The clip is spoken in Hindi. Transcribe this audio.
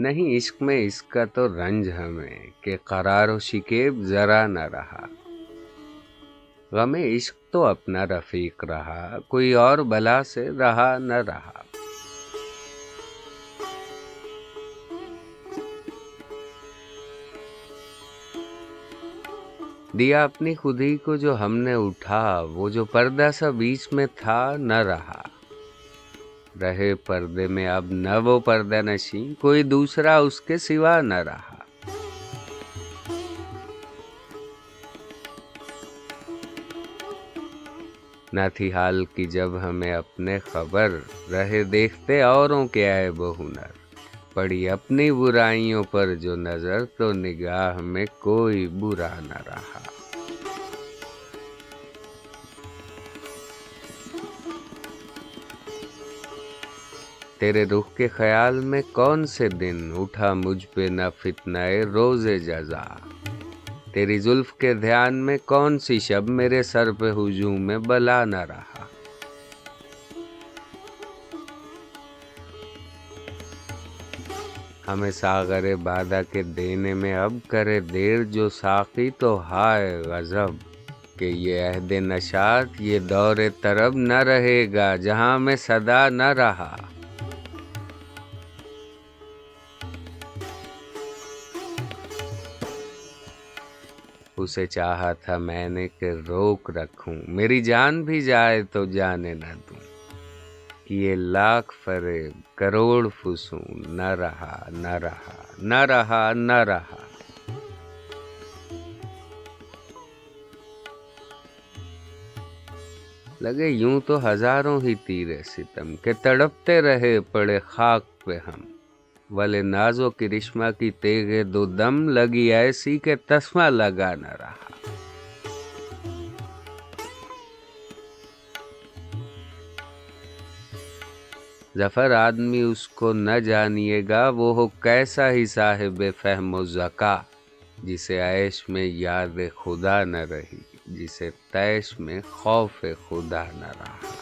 नहीं इश्क में इसका तो रंज हमें कि करारो शिकेब जरा न रहा। गमे इश्क तो अपना रफीक रहा, कोई और बला से रहा न रहा। दिया अपनी खुदी को जो हमने उठा, वो जो पर्दा सा बीच में था न रहा। रहे पर्दे में अब न वो पर्दा नशी, कोई दूसरा उसके सिवा न रहा। न थी हाल की जब हमें अपने खबर, रहे देखते औरों के ऐब हुनर। पड़ी अपनी बुराइयों पर जो नजर, तो निगाह में कोई बुरा न रहा। तेरे रुख के ख्याल में कौन से दिन, उठा मुझ पे न फितनाए रोज़े जज़ा। तेरी जुल्फ के ध्यान में कौन सी शब, मेरे सर पे हुजूम में बला न रहा। हमें सागरे बादा के देने में अब करे देर जो साक़ी, तो हाय गज़ब कि ये अहद नशात, ये दौरे तरब न रहेगा जहाँ में सदा न रहा। उसे चाहा था मैंने कि रोक रखूं, मेरी जान भी जाए तो जाने न दूं। किए लाख फरेब करोड़ फुसून, न रहा न रहा न रहा न रहा। लगे यूं तो हजारों ही तीरे सितम के तड़पते रहे पड़े खाक पे हम। वाले नाजो की रिश्मा की तेगे दो दम, लगी ऐसी के तस्मा लगा न रहा। जफर आदमी उसको न जानिएगा, वो हो कैसा ही साहिब फहमो ज़का। जिसे ऐश में याद खुदा न रही, जिसे तैश में खौफ खुदा न रहा।